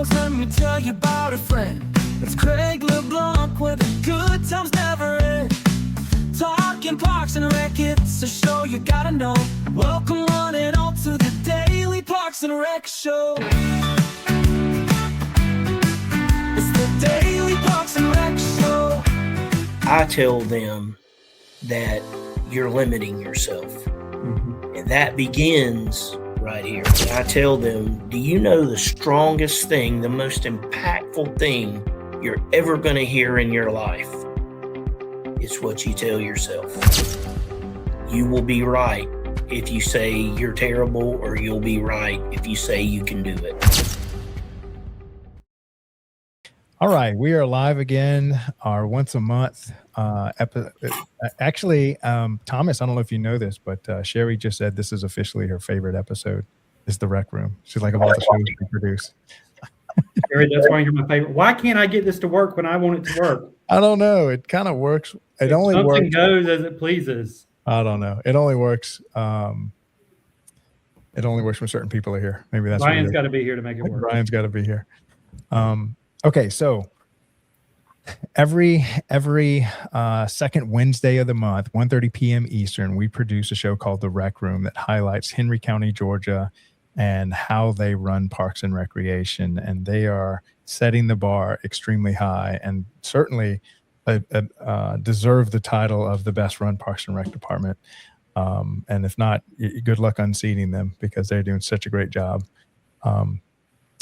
songs, let me tell you about a friend. It's Craig LeBlanc where the good times never end. Talking Parks and Rec, it's a show you gotta know. Welcome one and all to the Daily Parks and Rec Show. It's the Daily Parks and Rec Show. I tell them that you're limiting yourself. And that begins right here. I tell them, do you know the strongest thing, the most impactful thing you're ever going to hear in your life? It's what you tell yourself. You will be right if you say you're terrible, or you'll be right if you say you can do it. All right, we are live again, our once a month episode. Actually, Thomas, I don't know if you know this, but Sherry just said this is officially her favorite episode. Is the Rec Room. She's like, of all the shows we produce. Sherry, that's why you're my favorite. Why can't I get this to work when I want it to work? I don't know. It kind of works. It only works. Something goes as it pleases. I don't know. It only works. It only works when certain people are here. Maybe that's Brian's got to be here to make it work. Brian's got to be here. Okay, so every second Wednesday of the month, 1:30 p.m. Eastern, we produce a show called The Rec Room that highlights Henry County, Georgia, and how they run parks and recreation. And they are setting the bar extremely high, and certainly deserve the title of the best run parks and rec department. And if not, good luck unseating them, because they're doing such a great job.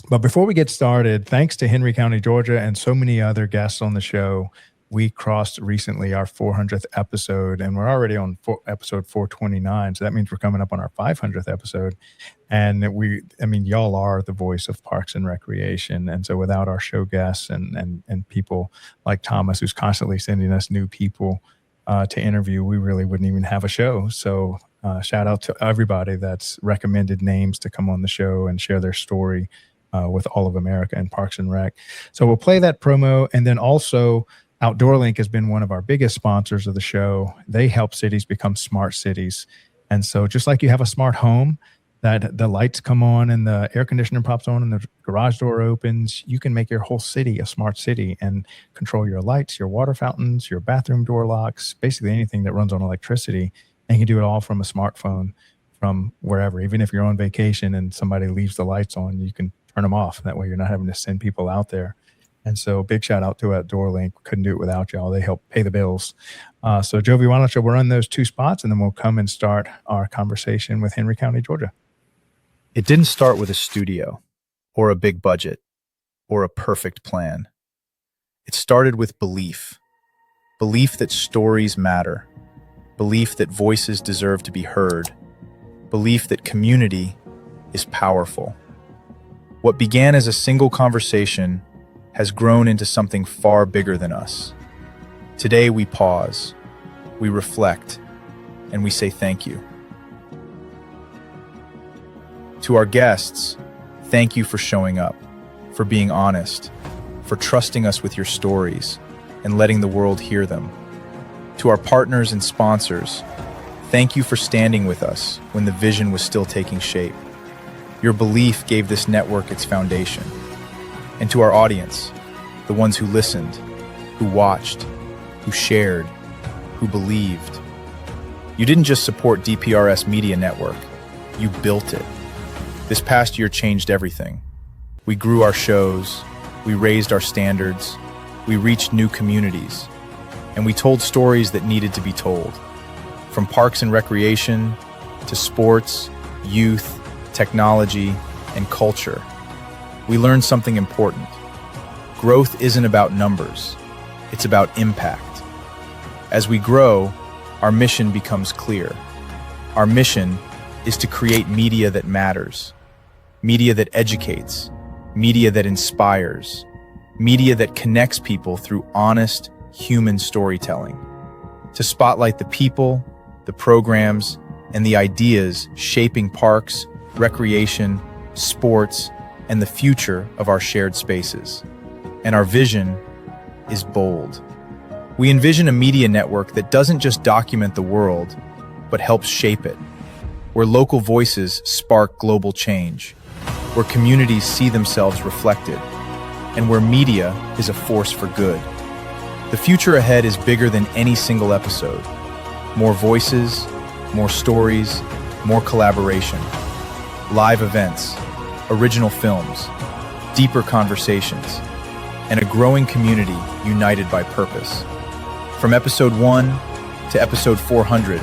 But before we get started, thanks to Henry County, Georgia, and so many other guests on the show, we crossed recently our 400th episode, and we're already on episode 429. So that means we're coming up on our 500th episode. And y'all are the voice of parks and recreation. And so without our show guests and people like Thomas, who's constantly sending us new people to interview, we really wouldn't even have a show. So shout out to everybody that's recommended names to come on the show and share their story with all of America and Parks and Rec. So we'll play that promo. And then also Outdoor Link has been one of our biggest sponsors of the show. They help cities become smart cities. And so just like you have a smart home, that the lights come on and the air conditioner pops on and the garage door opens, you can make your whole city a smart city and control your lights, your water fountains, your bathroom door locks, basically anything that runs on electricity. And you can do it all from a smartphone from wherever. Even if you're on vacation and somebody leaves the lights on, you can turn them off. That way you're not having to send people out there. And so big shout out to Outdoor Link. Couldn't do it without y'all. They help pay the bills. So Jovi, why don't you run those two spots, and then we'll come and start our conversation with Henry County, Georgia. It didn't start with a studio or a big budget or a perfect plan. It started with belief that stories matter, belief that voices deserve to be heard, belief that community is powerful. What began as a single conversation has grown into something far bigger than us. Today we pause, we reflect, and we say thank you. To our guests, thank you for showing up, for being honest, for trusting us with your stories and letting the world hear them. To our partners and sponsors, thank you for standing with us when the vision was still taking shape. Your belief gave this network its foundation. And to our audience, the ones who listened, who watched, who shared, who believed. You didn't just support DPRS Media Network, you built it. This past year changed everything. We grew our shows, we raised our standards, we reached new communities, and we told stories that needed to be told. From parks and recreation to sports, youth, technology, and culture. We learned something important. Growth isn't about numbers, it's about impact. As we grow, our mission becomes clear. Our mission is to create media that matters, media that educates, media that inspires, media that connects people through honest, human storytelling. To spotlight the people, the programs, and the ideas shaping parks, recreation, sports, and the future of our shared spaces. And our vision is bold. We envision a media network that doesn't just document the world, but helps shape it, where local voices spark global change, where communities see themselves reflected, and where media is a force for good. The future ahead is bigger than any single episode. More voices, more stories, more collaboration, live events, original films, deeper conversations, and a growing community united by purpose. From episode 1 to episode 400,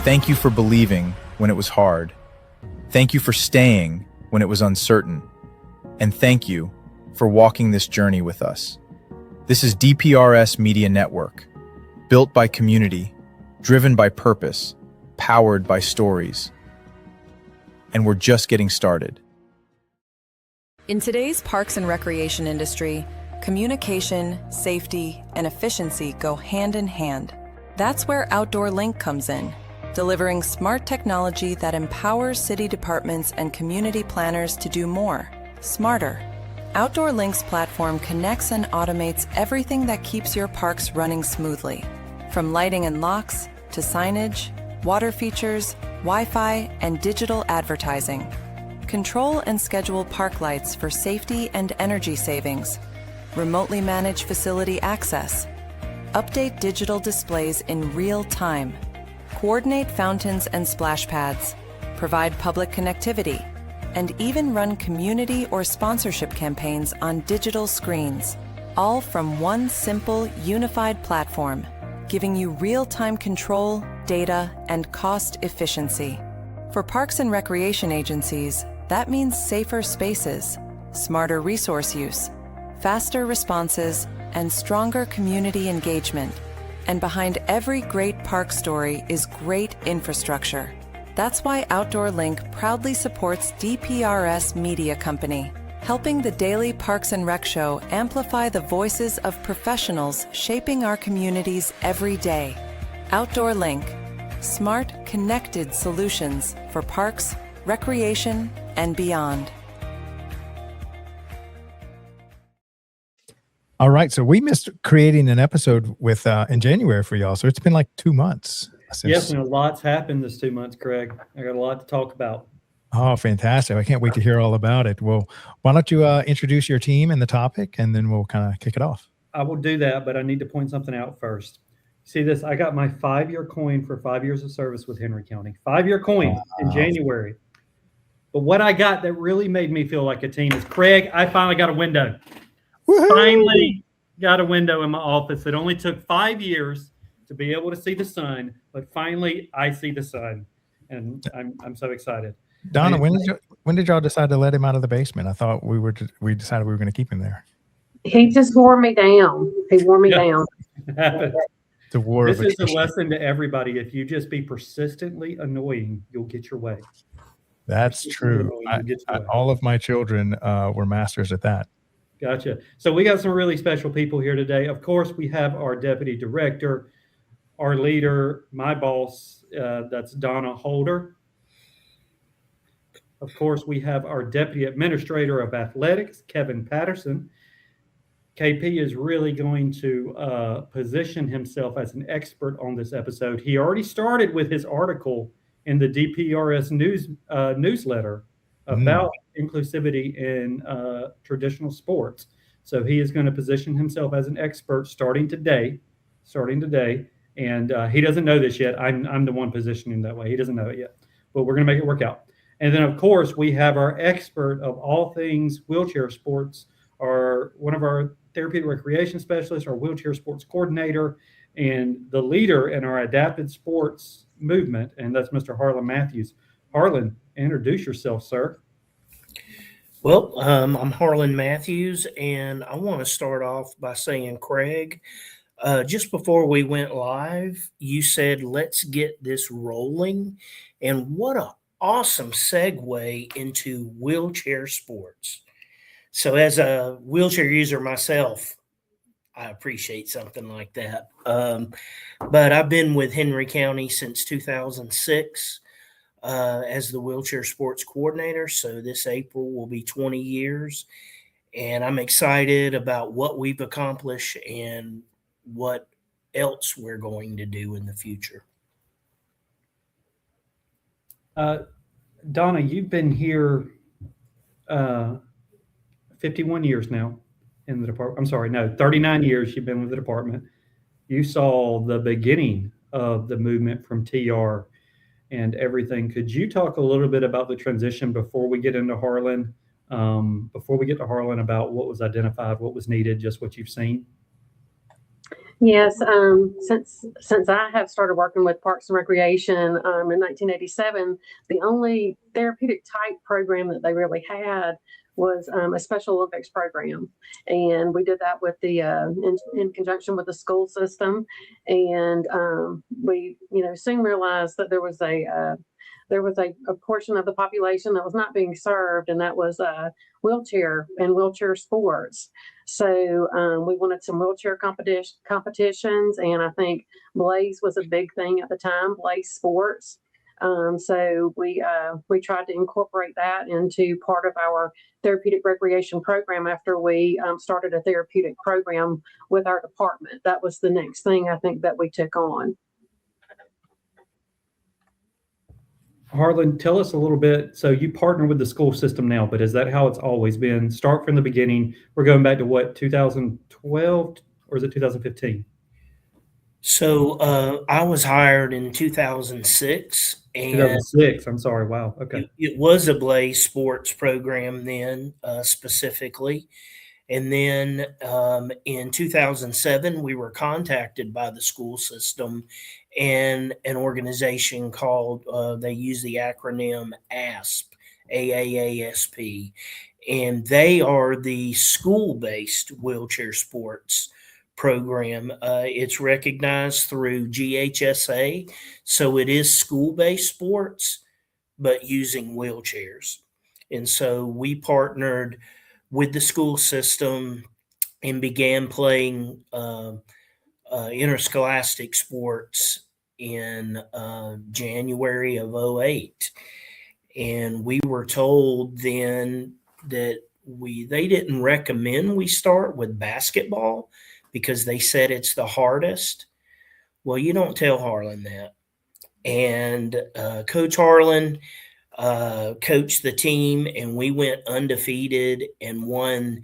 thank you for believing when it was hard. Thank you for staying when it was uncertain. And thank you for walking this journey with us. This is DPRS Media Network, built by community, driven by purpose, powered by stories. And we're just getting started. In today's parks and recreation industry, communication, safety, and efficiency go hand in hand. That's where Outdoor Link comes in, delivering smart technology that empowers city departments and community planners to do more, smarter. Outdoor Link's platform connects and automates everything that keeps your parks running smoothly, from lighting and locks to signage, water features, Wi-Fi, and digital advertising. Control and schedule park lights for safety and energy savings. Remotely manage facility access. Update digital displays in real time. Coordinate fountains and splash pads. Provide public connectivity. And even run community or sponsorship campaigns on digital screens. All from one simple, unified platform, giving you real-time control, data, and cost efficiency. For parks and recreation agencies, that means safer spaces, smarter resource use, faster responses, and stronger community engagement. And behind every great park story is great infrastructure. That's why Outdoor Link proudly supports DPRS Media Company, helping the Daily Parks and Rec Show amplify the voices of professionals shaping our communities every day. Outdoor Link, smart, connected solutions for parks, recreation, and beyond. All right, so we missed creating an episode with in January for y'all. So it's been like 2 months. Yes, and a lot's happened this 2 months, Craig. I got a lot to talk about. Oh, fantastic. I can't wait to hear all about it. Well, why don't you introduce your team and the topic, and then we'll kind of kick it off. I will do that, but I need to point something out first. See this? I got my 5-year coin for 5 years of service with Henry County. 5-year coin in January. But what I got that really made me feel like a team is, Craig, I finally got a window. Woo-hoo! Finally got a window in my office. It only took 5 years to be able to see the sun, but finally I see the sun, and I'm so excited. Donna, when did y'all decide to let him out of the basement? I thought we decided we were going to keep him there. He just wore me down. He wore me down. The war This of is attrition. a lesson to everybody. If you just be persistently annoying, you'll get your way. That's true. All of my children were masters at that. Gotcha. So we got some really special people here today. Of course, we have our deputy director, our leader, my boss, that's Donna Holder. Of course, we have our deputy administrator of athletics, Kevin Patterson. KP is really going to position himself as an expert on this episode. He already started with his article in the DPRS newsletter about inclusivity in traditional sports. So he is going to position himself as an expert starting today. And he doesn't know this yet. I'm the one positioning that way. He doesn't know it yet, but we're going to make it work out. And then, of course, we have our expert of all things wheelchair sports, one of our therapeutic recreation specialists, our wheelchair sports coordinator, and the leader in our adapted sports movement, and that's Mr. Harlon Matthews. Harlon, introduce yourself, sir. Well, I'm Harlon Matthews, and I want to start off by saying, Craig, just before we went live, you said, let's get this rolling. And what an awesome segue into wheelchair sports. So as a wheelchair user myself, I appreciate something like that. But I've been with Henry County since 2006 as the wheelchair sports coordinator. So this April will be 20 years. And I'm excited about what we've accomplished and what else we're going to do in the future. Donna, you've been here 51 years now in the department. I'm sorry, no, 39 years you've been with the department. You saw the beginning of the movement from TR and everything. Could you talk a little bit about the transition before we get into Harlan? Before we get to Harlan, about what was identified, what was needed, just what you've seen? Yes, since I have started working with Parks and Recreation in 1987, the only therapeutic type program that they really had was a Special Olympics program, and we did that with the in conjunction with the school system, and we soon realized that there was a portion of the population that was not being served, and that was wheelchair and wheelchair sports. So we wanted some wheelchair competitions, and I think Blaze was a big thing at the time, Blaze Sports. So we tried to incorporate that into part of our therapeutic recreation program after we started a therapeutic program with our department. That was the next thing I think that we took on. Harlan, tell us a little bit. So you partner with the school system now, but is that how it's always been? Start from the beginning. We're going back to what, 2012 or is it 2015? So I was hired in 2006, and 2006. I'm sorry. Wow. Okay. it was a Blaze Sports program then, specifically. And then in 2007, we were contacted by the school system and an organization called, they use the acronym ASP, AAASP, and they are the school-based wheelchair sports program. It's recognized through GHSA, so it is school-based sports, but using wheelchairs. And so we partnered with the school system and began playing interscholastic sports in January of '08. And we were told then that they didn't recommend we start with basketball because they said it's the hardest. Well, you don't tell Harlan that. And Coach Harlan coached the team, and we went undefeated and won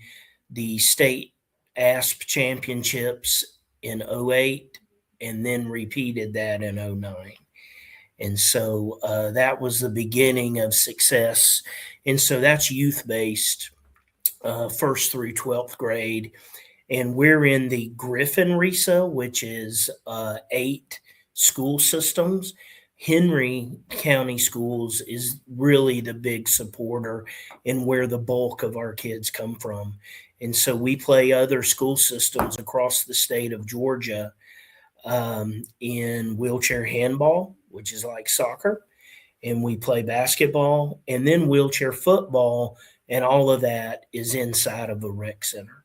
the state ASP championships in '08 and then repeated that in '09. And so that was the beginning of success. And so that's youth-based, 1st through 12th grade. And we're in the Griffin RESA, which is 8 school systems. Henry County Schools is really the big supporter and where the bulk of our kids come from. And so we play other school systems across the state of Georgia in wheelchair handball, which is like soccer, and we play basketball, and then wheelchair football, and all of that is inside of a rec center.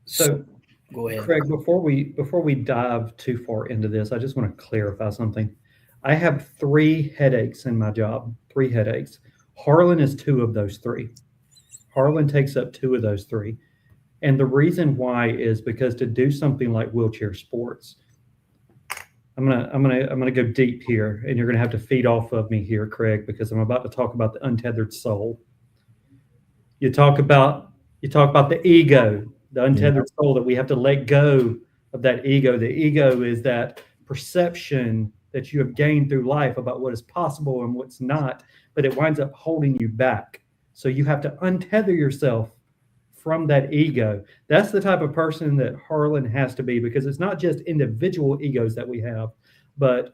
So go ahead, Craig. Before we dive too far into this, I just want to clarify something. I have 3 headaches in my job. 3 headaches. Harlan is 2 of those 3. Harlan takes up 2 of those 3. And the reason why is because to do something like wheelchair sports, I'm gonna go deep here, and you're gonna have to feed off of me here, Craig, because I'm about to talk about the untethered soul. You talk about the ego, the untethered soul, that we have to let go of that ego. The ego is that perception that you have gained through life about what is possible and what's not, but it winds up holding you back. So you have to untether yourself from that ego. That's the type of person that Harlan has to be, because it's not just individual egos that we have, but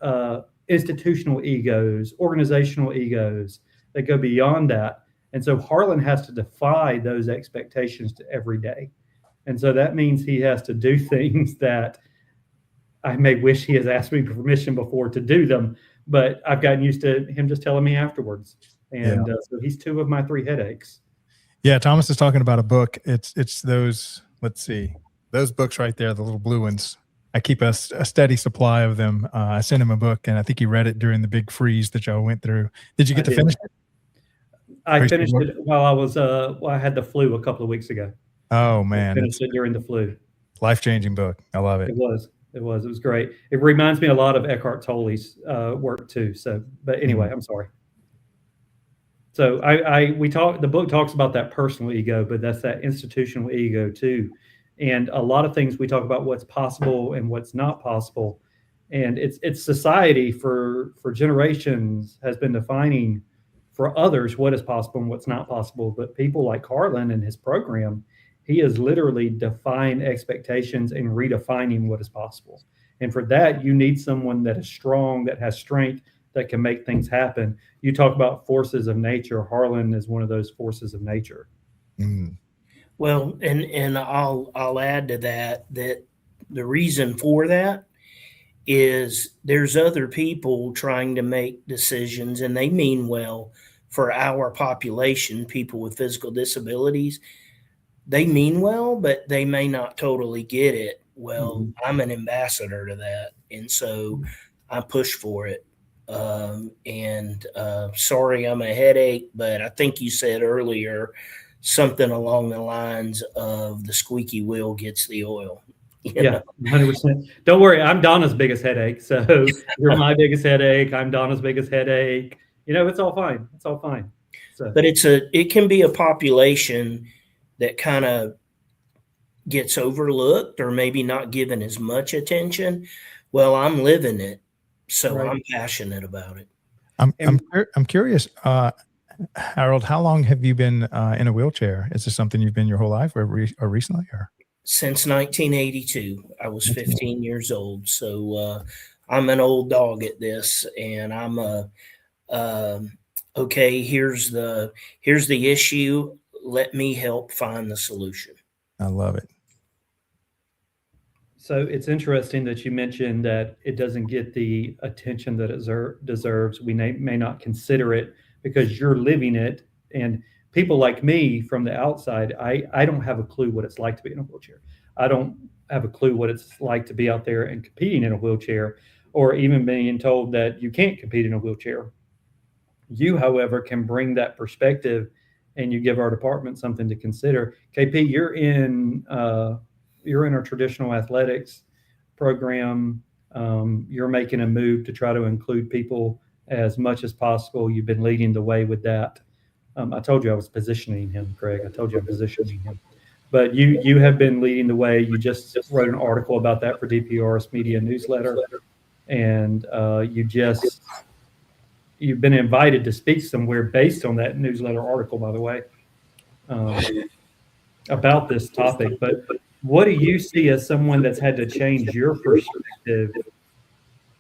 institutional egos, organizational egos that go beyond that. And so Harlan has to defy those expectations to every day. And so that means he has to do things that I may wish he has asked me permission before to do them, but I've gotten used to him just telling me afterwards. And so he's 2 of my 3 headaches. Yeah, Thomas is talking about a book. It's those, let's see, those books right there, the little blue ones. I keep a steady supply of them. I sent him a book, and I think he read it during the big freeze that y'all went through. Did you get to finish it? I finished it while I was I had the flu a couple of weeks ago. Oh man, I finished it during the flu. Life-changing book. I love it. It was great. It reminds me a lot of Eckhart Tolle's work too. So, but anyway, I'm sorry. So the book talks about that personal ego, but that's that institutional ego too. And a lot of things we talk about what's possible and what's not possible. And it's society for generations has been defining for others what is possible and what's not possible. But people like Harlan and his program, he is literally defying expectations and redefining what is possible. And for that, you need someone that is strong, that has strength, that can make things happen. You talk about forces of nature. Harlan is one of those forces of nature. Mm. Well, and I'll add to that that the reason for that is there's other people trying to make decisions, and they mean well for our population, people with physical disabilities. They mean well, but they may not totally get it. Well, I'm an ambassador to that, and so I push for it. And sorry, I'm a headache, but I think you said earlier something along the lines of the squeaky wheel gets the oil. Yeah, 100%. Don't worry, I'm Donna's biggest headache. So you're my biggest headache. I'm Donna's biggest headache. It's all fine. It's all fine. So, But it can be a population that kind of gets overlooked or maybe not given as much attention. Well, I'm living it, so right. I'm passionate about it. I'm curious, Harold. How long have you been in a wheelchair? Is this something you've been your whole life, or recently, or Since 1982. I was 15 years old, so I'm an old dog at this, and I'm okay. Here's the issue. Let me help find the solution. I love it. So it's interesting that you mentioned that it doesn't get the attention that it deserves. We may not consider it because you're living it. And people like me from the outside, I don't have a clue what it's like to be in a wheelchair. I don't have a clue what it's like to be out there and competing in a wheelchair, or even being told that you can't compete in a wheelchair. You, however, can bring that perspective, and you give our department something to consider. KP, you're in our traditional athletics program. You're making a move to try to include people as much as possible. You've been leading the way with that. I told you I was positioning him, Craig. I told you I'm positioning him. But you have been leading the way. You just wrote an article about that for DPR's media newsletter, and you've been invited to speak somewhere based on that newsletter article, by the way, about this topic. But what do you see as someone that's had to change your perspective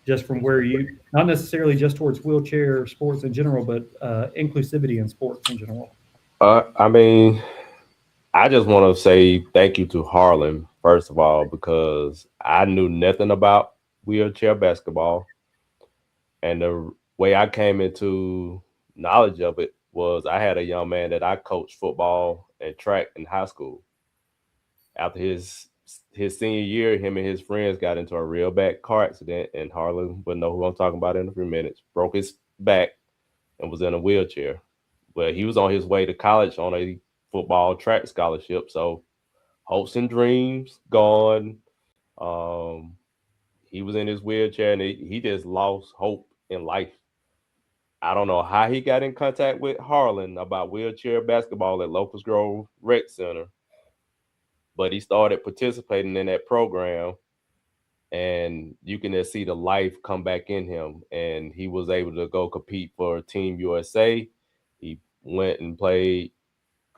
just from where you, not necessarily just towards wheelchair sports in general, but inclusivity in sports in general? I mean, I just want to say thank you to Harlan, first of all, because I knew nothing about wheelchair basketball. And the way I came into knowledge of it was I had a young man that I coached football and track in high school. After his senior year, him and his friends got into a real bad car accident, and Harlan would know who I'm talking about in a few minutes. Broke his back and was in a wheelchair. But he was on his way to college on a football track scholarship. So hopes and dreams gone. He was in his wheelchair, and he just lost hope in life. I don't know how he got in contact with Harlan about wheelchair basketball at Locust Grove Rec Center, but he started participating in that program, and you can just see the life come back in him. And he was able to go compete for Team USA. He went and played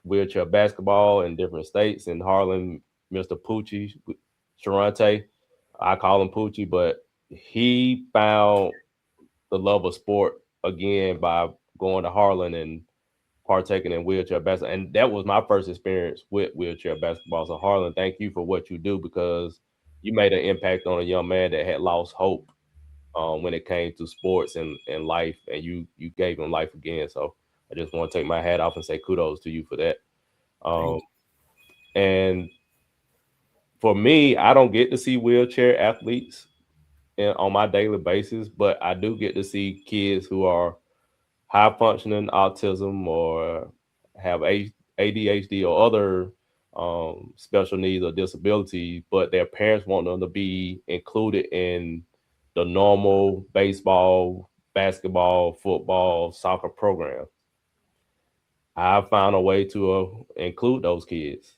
wheelchair basketball in different states. And Harlan, Mr. Poochie, Charante, I call him Poochie, but he found the love of sport again by going to Harlan and partaking in wheelchair basketball. And that was my first experience with wheelchair basketball. So Harlan, thank you for what you do, because you made an impact on a young man that had lost hope when it came to sports and life, and you gave him life again. So I just want to take my hat off and say kudos to you for that. And for me, I don't get to see wheelchair athletes on my daily basis, but I do get to see kids who are high functioning autism or have ADHD or other special needs or disabilities, but their parents want them to be included in the normal baseball, basketball, football, soccer program. I found a way to include those kids.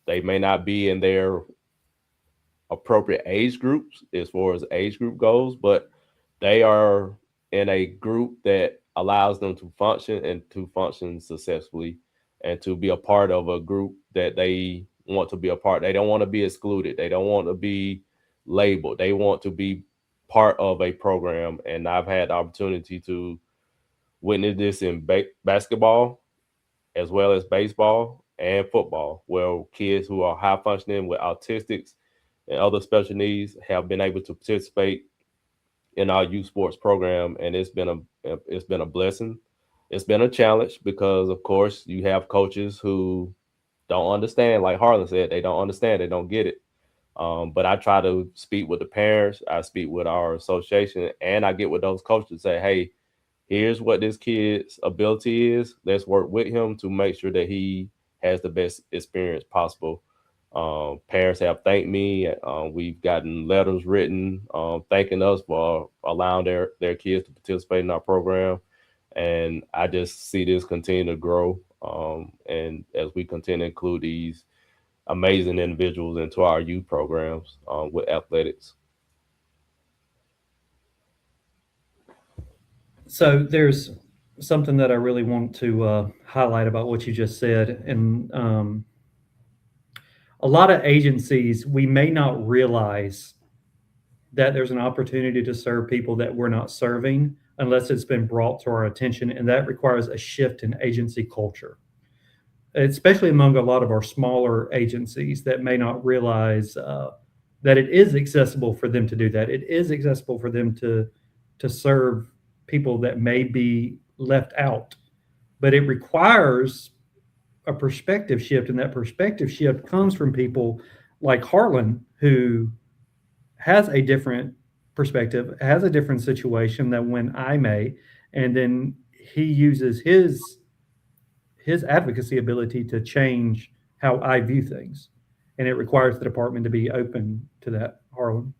They may not be in their appropriate age groups as far as age group goes, but they are in a group that allows them to function and to function successfully and to be a part of a group that they want to be a part. They don't want to be excluded. They don't want to be labeled. They want to be part of a program. And I've had the opportunity to witness this in basketball as well as baseball and football, where kids who are high functioning with autistics and other special needs have been able to participate in our youth sports program, and it's been a blessing. It's been a challenge because, of course, you have coaches who don't understand. Like Harlan said, they don't understand. They don't get it. But I try to speak with the parents. I speak with our association, and I get with those coaches and say, "Hey, here's what this kid's ability is. Let's work with him to make sure that he has the best experience possible." Parents have thanked me. We've gotten letters written thanking us for allowing their kids to participate in our program. And I just see this continue to grow. And as we continue to include these amazing individuals into our youth programs with athletics. So there's something that I really want to highlight about what you just said. And a lot of agencies, we may not realize that there's an opportunity to serve people that we're not serving unless it's been brought to our attention. And that requires a shift in agency culture, especially among a lot of our smaller agencies that may not realize that it is accessible for them to do that. It is accessible for them to serve people that may be left out, but it requires a perspective shift, and that perspective shift comes from people like Harlan, who has a different perspective, has a different situation than when I may, and then he uses his advocacy ability to change how I view things, and it requires the department to be open to that. Harlan.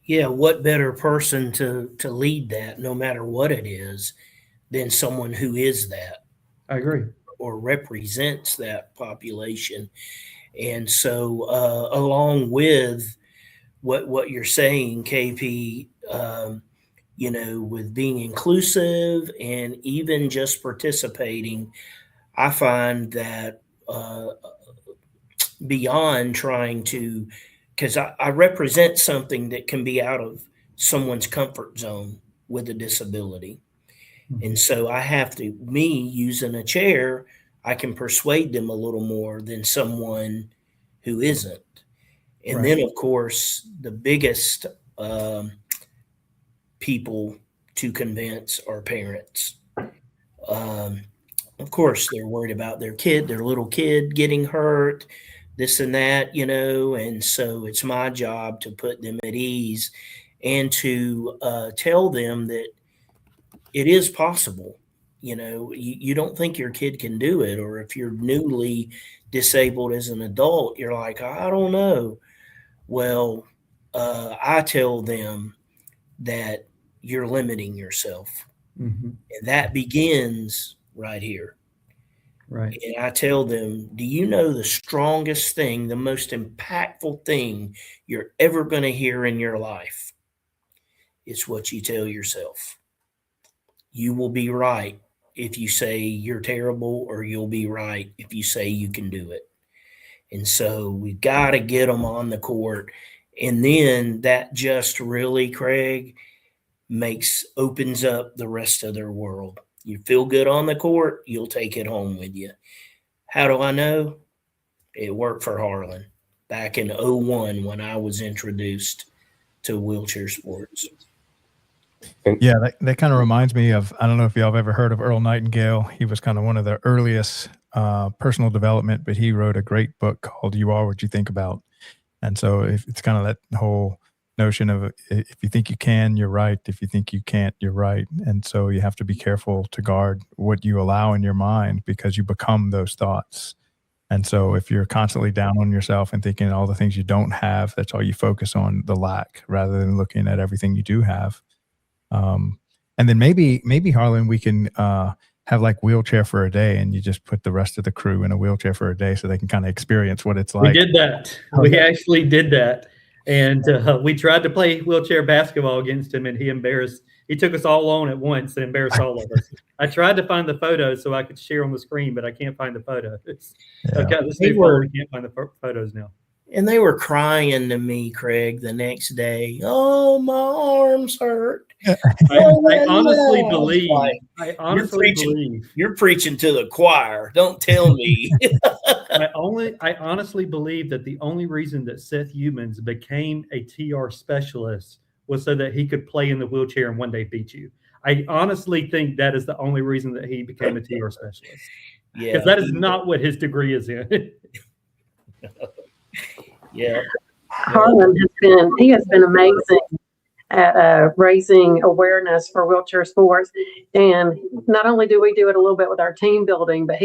Yeah, what better person to lead that, no matter what it is, than someone who is that I agree. or represents that population. And so, along with what you're saying, KP, with being inclusive and even just participating, I find that beyond trying to, because I represent something that can be out of someone's comfort zone with a disability. And so I have to, me using a chair, I can persuade them a little more than someone who isn't. And Right. then, of course, the biggest people to convince are parents. Of course, they're worried about their little kid getting hurt, this and that, and so it's my job to put them at ease and to tell them that it is possible. You don't think your kid can do it, or if you're newly disabled as an adult, you're like, I don't know. Well, I tell them that you're limiting yourself. Mm-hmm. And that begins right here. Right. And I tell them, do you know the strongest thing, the most impactful thing you're ever going to hear in your life? It's what you tell yourself. You will be right if you say you're terrible, or you'll be right if you say you can do it. And so we've got to get them on the court. And then that just really, Craig, opens up the rest of their world. You feel good on the court, you'll take it home with you. How do I know? It worked for Harlan back in 2001 when I was introduced to wheelchair sports. Yeah, that kind of reminds me of, I don't know if y'all have ever heard of Earl Nightingale. He was kind of one of the earliest personal development, but he wrote a great book called You Are What You Think About. And so it's kind of that whole notion of, if you think you can, you're right. If you think you can't, you're right. And so you have to be careful to guard what you allow in your mind, because you become those thoughts. And so if you're constantly down on yourself and thinking all the things you don't have, that's all you focus on, the lack, rather than looking at everything you do have. And then maybe Harlan, we can have like wheelchair for a day, and you just put the rest of the crew in a wheelchair for a day so they can kind of experience what it's like. We did that. Oh, We yeah. actually did that. And we tried to play wheelchair basketball against him, and he took us all on at once and embarrassed all of us. I tried to find the photos so I could share on the screen, but I can't find the photos. Yeah. I've got this new phone. I can't find the photos now. And they were crying to me, Craig, the next day. Oh, my arms hurt. I honestly believe you're preaching to the choir. Don't tell me. I honestly believe that the only reason that Seth Humans became a TR specialist was so that he could play in the wheelchair and one day beat you. I honestly think that is the only reason that he became a TR specialist. Yeah, because that is not what his degree is in. Yeah. Harlon has been amazing at raising awareness for wheelchair sports. And not only do we do it a little bit with our team building, but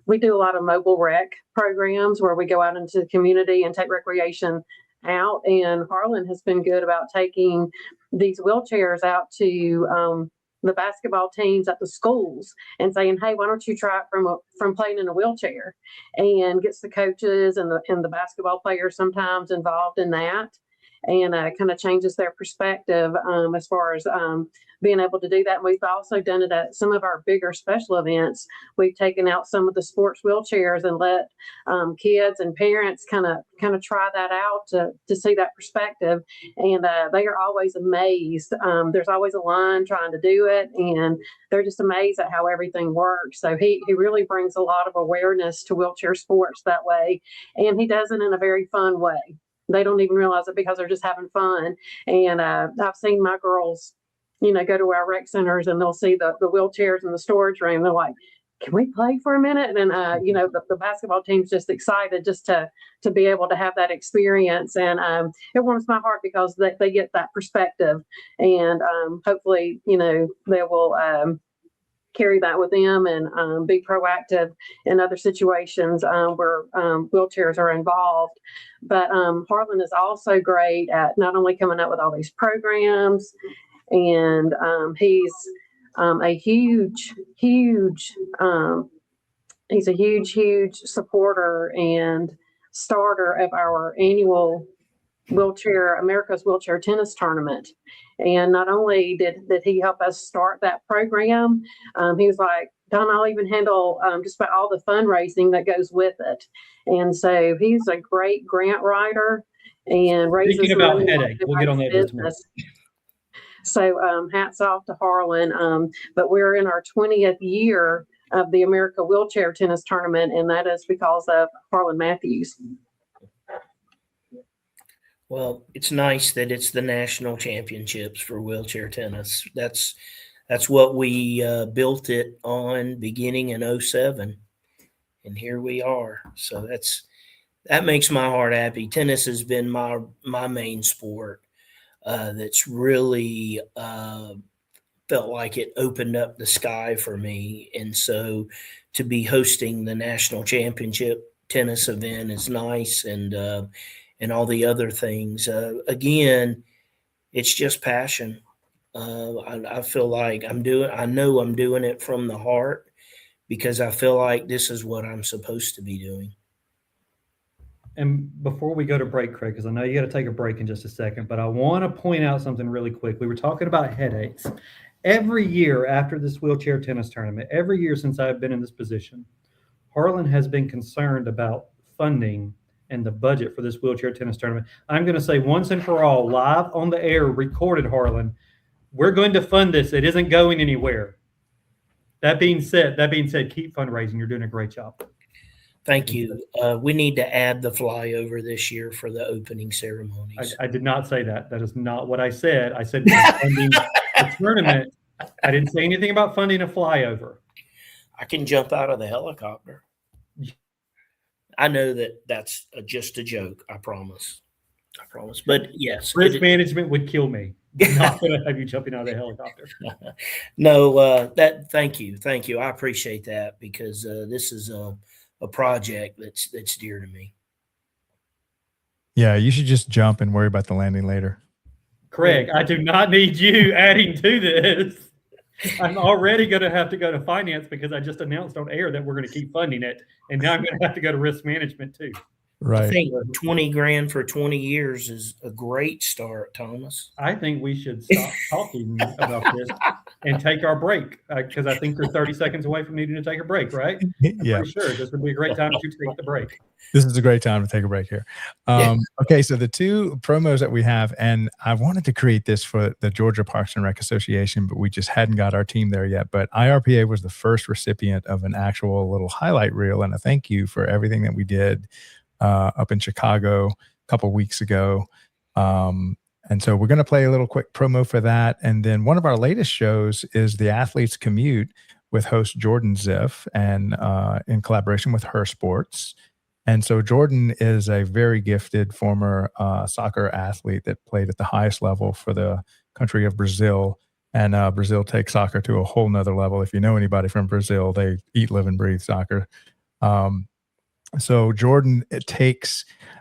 we do a lot of mobile rec programs where we go out into the community and take recreation out. And Harlon has been good about taking these wheelchairs out to the basketball teams at the schools and saying, hey, why don't you try it from playing in a wheelchair, and gets the coaches and the basketball players sometimes involved in that, and kind of changes their perspective as far as being able to do that. And we've also done it at some of our bigger special events. We've taken out some of the sports wheelchairs and let kids and parents kind of try that out to see that perspective. And they are always amazed. There's always a line trying to do it, and they're just amazed at how everything works. So he really brings a lot of awareness to wheelchair sports that way, and he does it in a very fun way. They don't even realize it because they're just having fun. And I've seen my girls, go to our rec centers and they'll see the wheelchairs in the storage room. They're like, can we play for a minute? And, the basketball team's just excited just to be able to have that experience. And it warms my heart because they get that perspective. And hopefully, they will carry that with them and be proactive in other situations where wheelchairs are involved. But Harlon is also great at not only coming up with all these programs, and he's a huge supporter and starter of our annual America's Wheelchair Tennis Tournament. And not only did he help us start that program, he was like, Don, I'll even handle just about all the fundraising that goes with it. And so he's a great grant writer and raises Speaking about money headache, we'll get on that business. So hats off to Harlon. But we're in our 20th year of the America Wheelchair Tennis Tournament, and that is because of Harlon Matthews. Well, it's nice that it's the national championships for wheelchair tennis. That's what we built it on beginning in 2007, and here we are. So that makes my heart happy. Tennis has been my main sport. That's really felt like it opened up the sky for me. And so to be hosting the national championship tennis event is nice, and all the other things. Again, it's just passion. I feel like I know I'm doing it from the heart, because I feel like this is what I'm supposed to be doing. And before we go to break, Craig, because I know you got to take a break in just a second, but I want to point out something really quick. We were talking about headaches. Every year after this wheelchair tennis tournament, every year since I've been in this position, Harlon has been concerned about funding and the budget for this wheelchair tennis tournament. I'm going to say once and for all, live on the air, recorded, Harlon, we're going to fund this. It isn't going anywhere. That being said, keep fundraising. You're doing a great job. Thank you. We need to add the flyover this year for the opening ceremonies. I did not say that. That is not what I said. I said funding the tournament. I didn't say anything about funding a flyover. I can jump out of the helicopter. I know that's just a joke. I promise. But yes. Risk management would kill me. I'm not going to have you jumping out of the helicopter. No, thank you. I appreciate that, because this is a project that's dear to me. Yeah, you should just jump and worry about the landing later. Craig, I do not need you adding to this. I'm already going to have to go to finance because I just announced on air that we're going to keep funding it. And now I'm going to have to go to risk management too. I Right. think 20 grand for 20 years is a great start, Thomas. I think we should stop talking about this and take our break because I think you're 30 seconds away from needing to take a break, right? I'm Yeah. pretty sure this would be a great time to take the break. This is a great time to take a break here. Okay, so the two promos that we have, and I wanted to create this for the Georgia Parks and Rec Association, but we just hadn't got our team there yet. But IRPA was the first recipient of an actual little highlight reel and a thank you for everything that we did up in Chicago a couple weeks ago. And so we're going to play a little quick promo for that. And then one of our latest shows is the Athletes Commute with host Jordan Ziff, and in collaboration with Her Sports. And so Jordan is a very gifted former soccer athlete that played at the highest level for the country of Brazil. And Brazil takes soccer to a whole nother level. If you know anybody from Brazil, they eat, live, and breathe soccer. So Jordan,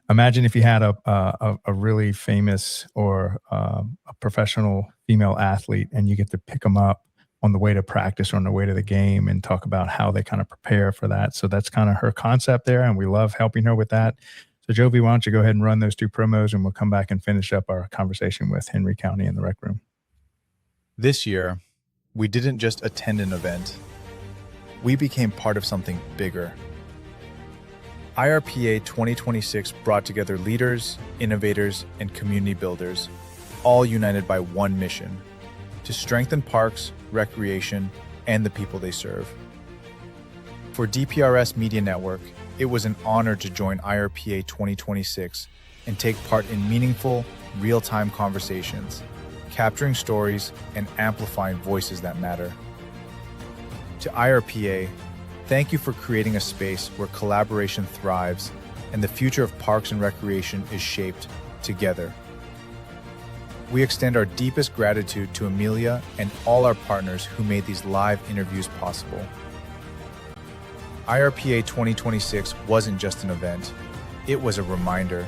imagine if you had a really famous or a professional female athlete, and you get to pick them up on the way to practice or on the way to the game and talk about how they kind of prepare for that. So that's kind of her concept there, and we love helping her with that. So Jovi, why don't you go ahead and run those two promos, and we'll come back and finish up our conversation with Henry County in the rec room. This year, we didn't just attend an event. We became part of something bigger. IRPA 2026 brought together leaders, innovators, and community builders, all united by one mission: to strengthen parks, recreation, and the people they serve. For DPRS Media Network, it was an honor to join IRPA 2026 and take part in meaningful, real-time conversations, capturing stories and amplifying voices that matter. To IRPA, thank you for creating a space where collaboration thrives and the future of parks and recreation is shaped together. We extend our deepest gratitude to Amelia and all our partners who made these live interviews possible. IRPA 2026 wasn't just an event, it was a reminder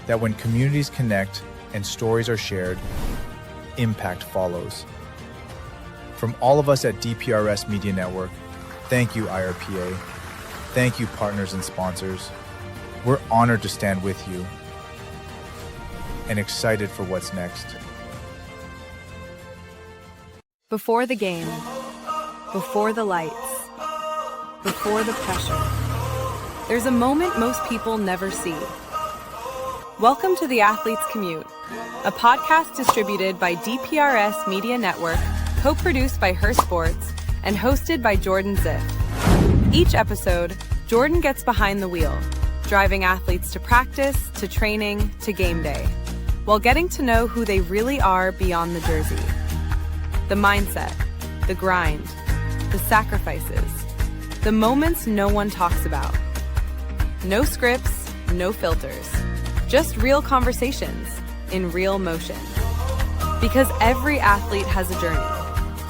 that when communities connect and stories are shared, impact follows. From all of us at DPRS Media Network, thank you, IRPA. Thank you, partners and sponsors. We're honored to stand with you and excited for what's next. Before the game, before the lights, before the pressure, there's a moment most people never see. Welcome to the Athletes Commute, a podcast distributed by DPRS Media Network, co-produced by Her Sports, and hosted by Jordan Ziff. Each episode, Jordan gets behind the wheel, driving athletes to practice, to training, to game day, while getting to know who they really are beyond the jersey. The mindset, the grind, the sacrifices, the moments no one talks about. No scripts, no filters, just real conversations in real motion. Because every athlete has a journey,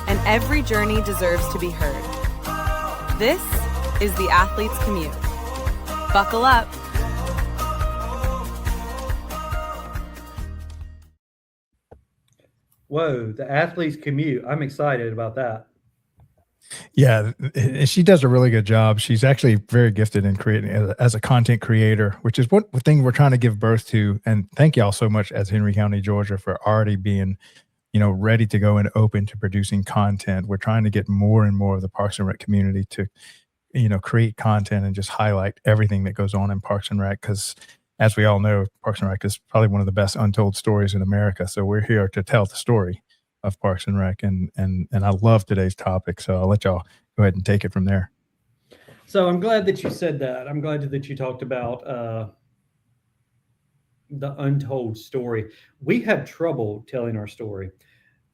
and every journey deserves to be heard. This is the Athletes Commute. Buckle up. Whoa, the Athletes Commute. I'm excited about that. Yeah, she does a really good job. She's actually very gifted in creating as a content creator, which is what thing we're trying to give birth to. And thank y'all so much as Henry County, Georgia, for already being, ready to go and open to producing content. We're trying to get more and more of the Parks and Rec community to, create content and just highlight everything that goes on in Parks and Rec. Because as we all know, Parks and Rec is probably one of the best untold stories in America. So we're here to tell the story of Parks and Rec, and I love today's topic. So I'll let y'all go ahead and take it from there. So I'm glad that you said that. I'm glad that you talked about the untold story. We have trouble telling our story.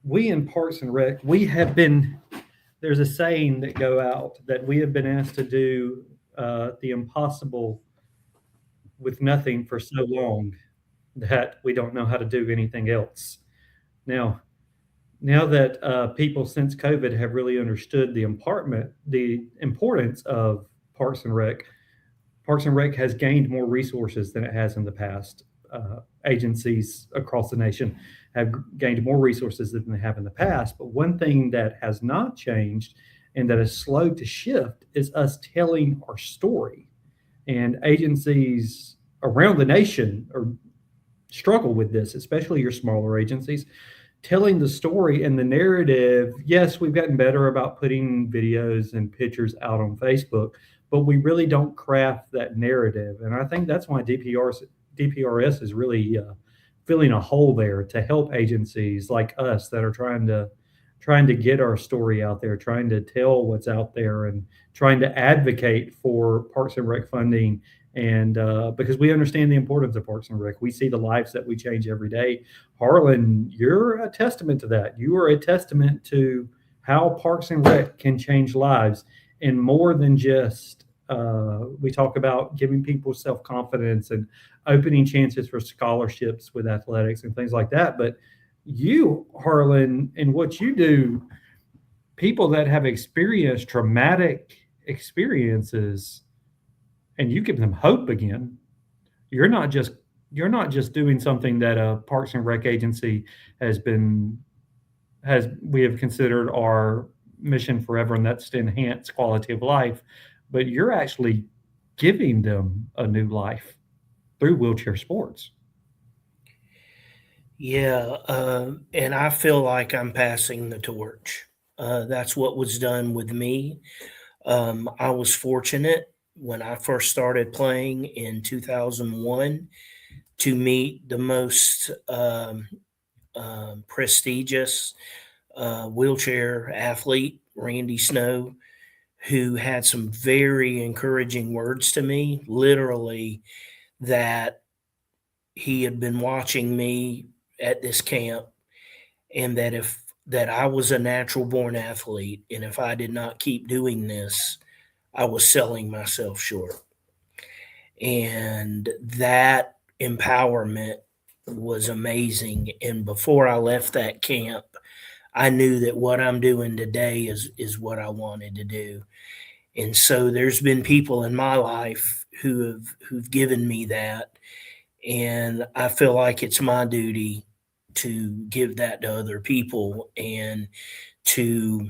We in Parks and Rec, there's a saying that go out that we have been asked to do the impossible with nothing for so long that we don't know how to do anything else. Now that people since COVID have really understood the importance of Parks and Rec has gained more resources than it has in the past. Agencies across the nation have gained more resources than they have in the past. But one thing that has not changed and that is slow to shift is us telling our story. And agencies around the nation struggle with this, especially your smaller agencies, telling the story and the narrative. Yes, we've gotten better about putting videos and pictures out on Facebook, but we really don't craft that narrative. And I think that's why DPRS is really filling a hole there to help agencies like us that are trying to get our story out there, trying to tell what's out there, and trying to advocate for Parks and Rec funding. And because we understand the importance of Parks and Rec, we see the lives that we change every day. Harlan, you're a testament to that. You are a testament to how Parks and Rec can change lives, and more than just we talk about giving people self-confidence and opening chances for scholarships with athletics and things like that. But you, Harlan, and what you do, people that have experienced traumatic experiences, and you give them hope again. You're not just doing something that a Parks and Rec agency we have considered our mission forever, and that's to enhance quality of life, but you're actually giving them a new life through wheelchair sports. Yeah, and I feel like I'm passing the torch. That's what was done with me. I was fortunate when I first started playing in 2001 to meet the most prestigious wheelchair athlete, Randy Snow, who had some very encouraging words to me, literally, that he had been watching me at this camp, and that I was a natural born athlete, and if I did not keep doing this, I was selling myself short. And that empowerment was amazing. And before I left that camp, I knew that what I'm doing today is what I wanted to do. And so there's been people in my life who've given me that, and I feel like it's my duty to give that to other people and to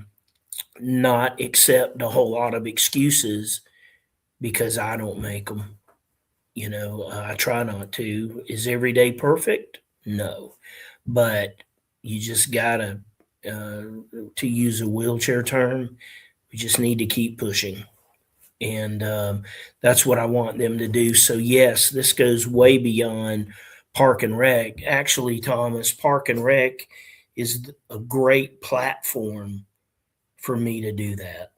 not accept a whole lot of excuses because I don't make them. I try not to. Is every day perfect? No, but you just gotta, to use a wheelchair term, we just need to keep pushing. And that's what I want them to do. So yes, this goes way beyond Park and Rec. Actually, Thomas, Park and Rec is a great platform for me to do that.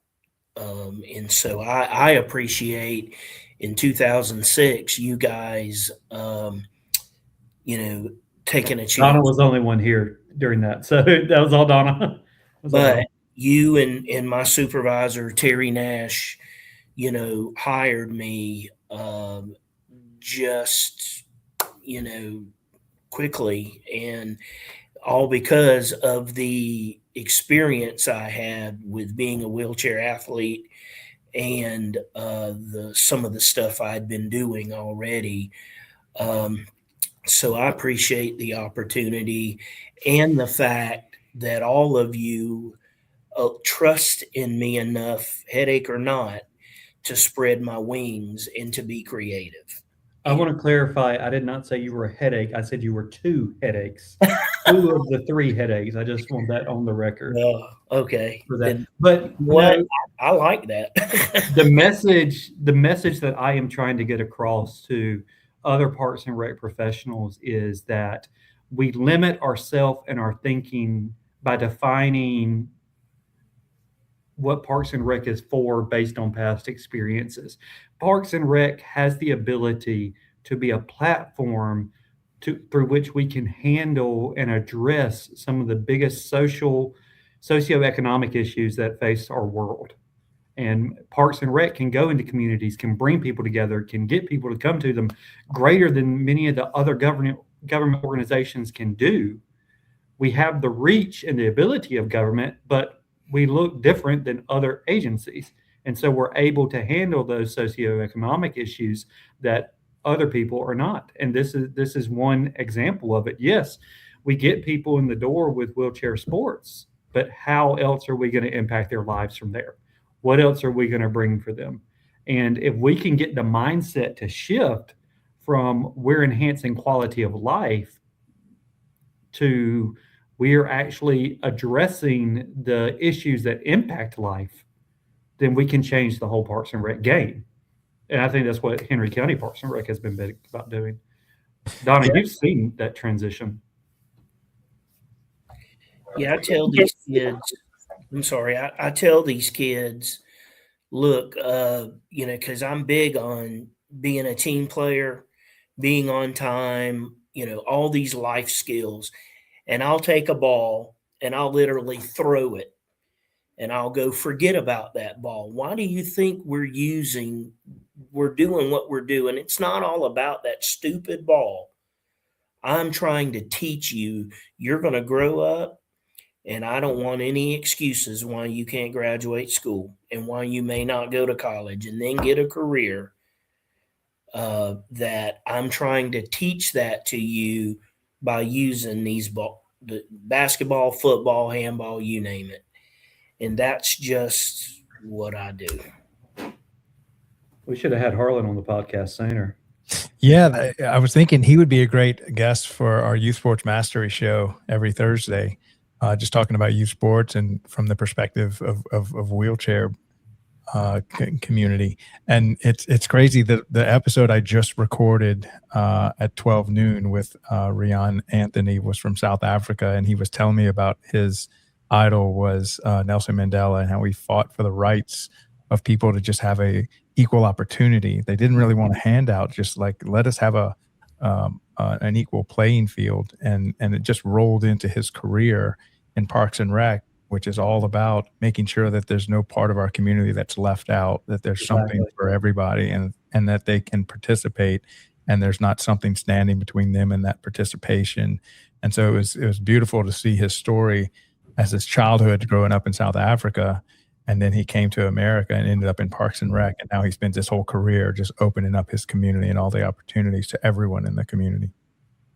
And so I appreciate in 2006, you guys, taking a chance. Donna was the only one here during that. So that was all Donna. But you and my supervisor, Terry Nash, hired me just, quickly, and all because of the experience I had with being a wheelchair athlete and some of the stuff I'd been doing already. So I appreciate the opportunity and the fact that all of you trust in me enough, headache or not, to spread my wings and to be creative. I want to clarify, I did not say you were a headache. I said you were two headaches. Two of the three headaches. I just want that on the record. Okay. For that. But I like that. the message that I am trying to get across to other Parks and Rec professionals is that we limit ourselves and our thinking by defining what Parks and Rec is for based on past experiences. Parks and Rec has the ability to be a platform through which we can handle and address some of the biggest socioeconomic issues that face our world. And Parks and Rec can go into communities, can bring people together, can get people to come to them greater than many of the other government organizations can do. We have the reach and the ability of government, but we look different than other agencies. And so we're able to handle those socioeconomic issues that other people are not. And this is one example of it. Yes, we get people in the door with wheelchair sports, but how else are we going to impact their lives from there? What else are we going to bring for them? And if we can get the mindset to shift from we're enhancing quality of life to we're actually addressing the issues that impact life, then we can change the whole Parks and Rec game. And I think that's what Henry County Parks and Rec has been big about doing. Donna, you've seen that transition. Yeah, I tell these kids, I'm sorry, I tell these kids, look, because I'm big on being a team player, being on time, all these life skills. And I'll take a ball and I'll literally throw it and I'll go forget about that ball. Why do you think we're doing what we're doing? It's not all about that stupid ball. I'm trying to teach you, you're going to grow up, and I don't want any excuses why you can't graduate school and why you may not go to college and then get a career. That I'm trying to teach that to you by using the basketball, football, handball, you name it. And that's just what I do. We should have had Harlan on the podcast sooner. Yeah, I was thinking he would be a great guest for our Youth Sports Mastery show every Thursday, just talking about youth sports and from the perspective of wheelchair community. And it's crazy that the episode I just recorded at 12 noon with Rian Anthony was from South Africa, and he was telling me about his idol was Nelson Mandela and how he fought for the rights of people to just have a equal opportunity. They didn't really want a handout, just like let us have an equal playing field, and it just rolled into his career in Parks and Rec, which is all about making sure that there's no part of our community that's left out, that there's something for everybody, and that they can participate, and there's not something standing between them and that participation. And so it was beautiful to see his story as his childhood growing up in South Africa, and then he came to America and ended up in Parks and Rec, and now he spends his whole career just opening up his community and all the opportunities to everyone in the community.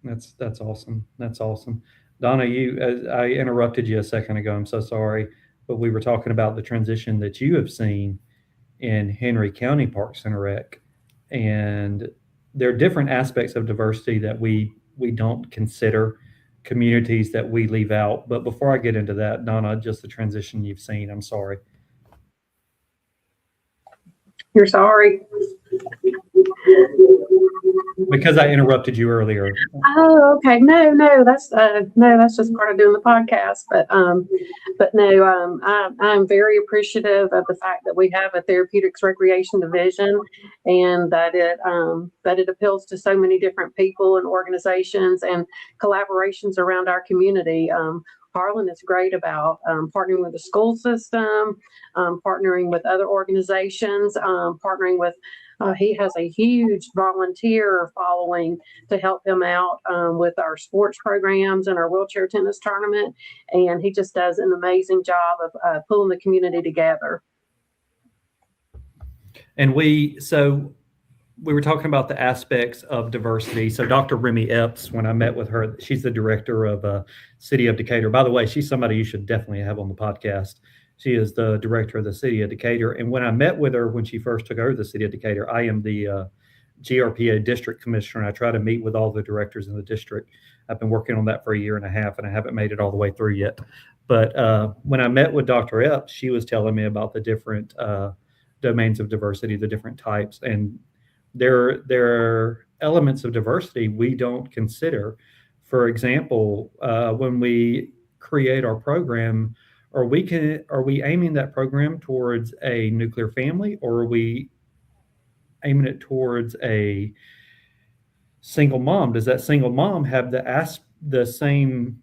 That's awesome. That's awesome. Donna, I interrupted you a second ago. I'm so sorry, but we were talking about the transition that you have seen in Henry County Parks and Rec, and there are different aspects of diversity that we don't consider, communities that we leave out. But before I get into that, Donna, just the transition you've seen. I'm sorry. You're sorry. Because I interrupted you earlier. Oh, okay. No, that's just part of doing the podcast. But no, I'm very appreciative of the fact that we have a therapeutics recreation division, and that it appeals to so many different people and organizations and collaborations around our community. Harlan is great about partnering with the school system, partnering with other organizations, partnering with. He has a huge volunteer following to help him out with our sports programs and our wheelchair tennis tournament. And he just does an amazing job of pulling the community together. And we were talking about the aspects of diversity. So Dr. Remy Epps, when I met with her, she's the director of City of Decatur. By the way, she's somebody you should definitely have on the podcast. She is the director of the City of Decatur. And when I met with her, when she first took over the City of Decatur, I am the GRPA district commissioner, and I try to meet with all the directors in the district. I've been working on that for 1.5 years, and I haven't made it all the way through yet. But when I met with Dr. Epps, she was telling me about the different domains of diversity, the different types. And there are elements of diversity we don't consider. For example, when we create our program, are we aiming that program towards a nuclear family, or are we aiming it towards a single mom? Does that single mom have the same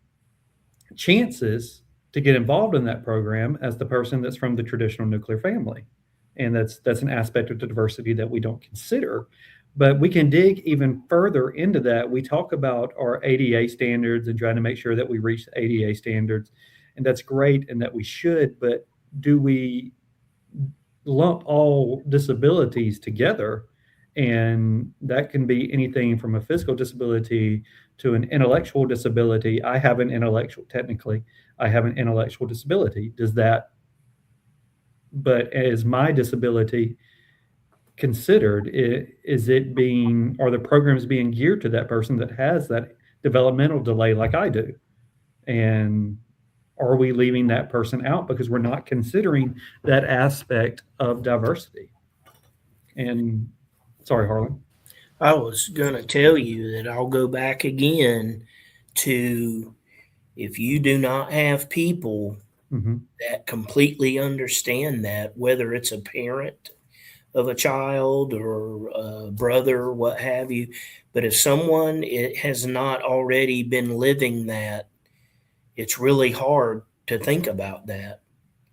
chances to get involved in that program as the person that's from the traditional nuclear family? And that's an aspect of the diversity that we don't consider. But we can dig even further into that. We talk about our ADA standards and trying to make sure that we reach the ADA standards. And that's great, and that we should, but do we lump all disabilities together? And that can be anything from a physical disability to an intellectual disability. I have an intellectual, technically, I have an intellectual disability. Does that, but is my disability considered? Is it being, are the programs being geared to that person that has that developmental delay like I do? And are we leaving that person out because we're not considering that aspect of diversity? And sorry, Harlan. I was going to tell you that I'll go back again to, if you do not have people that completely understand that, whether it's a parent of a child or a brother, what have you, but if someone has not already been living that, it's really hard to think about that.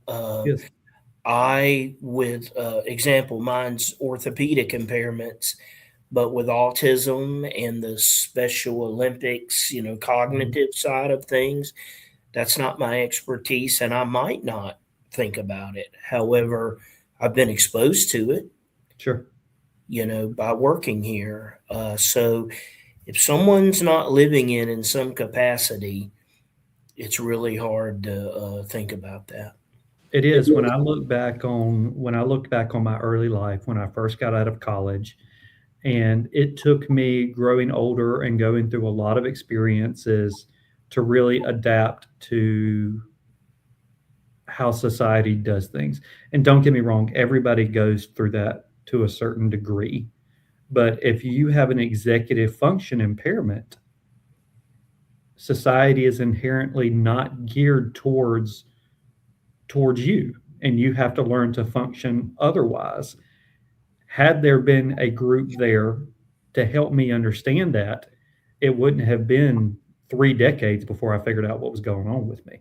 Yes. With example, mine's orthopedic impairments, but with autism and the Special Olympics, cognitive side of things, that's not my expertise, and I might not think about it. However, I've been exposed to it, Sure. by working here. So if someone's not living it in some capacity, it's really hard to think about that. It is. When I look back on my early life, when I first got out of college, and it took me growing older and going through a lot of experiences to really adapt to how society does things. And don't get me wrong, everybody goes through that to a certain degree. But if you have an executive function impairment, society is inherently not geared towards you, and you have to learn to function otherwise. Had there been a group there to help me understand that, it wouldn't have been 3 decades before I figured out what was going on with me.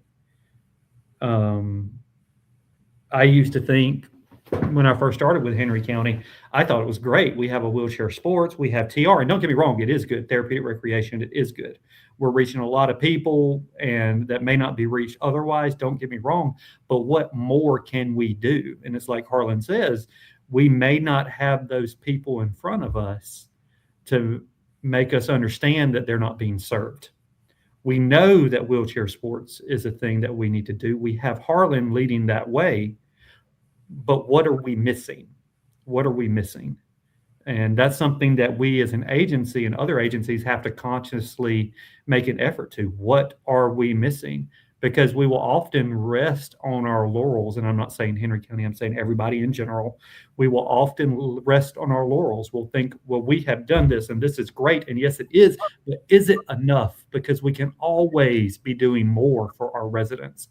I used to think, when I first started with Henry County, I thought it was great. We have a wheelchair sports, we have TR, and don't get me wrong, it is good. Therapeutic recreation, it is good. We're reaching a lot of people and that may not be reached otherwise, don't get me wrong, but what more can we do? And it's like Harlan says, we may not have those people in front of us to make us understand that they're not being served. We know that wheelchair sports is a thing that we need to do. We have Harlan leading that way, but what are we missing? What are we missing? And that's something that we as an agency and other agencies have to consciously make an effort to. What are we missing? Because we will often rest on our laurels, and I'm not saying Henry County, I'm saying everybody in general. We will often rest on our laurels. We'll think, well, we have done this and this is great. And yes, it is, but is it enough? Because we can always be doing more for our residents.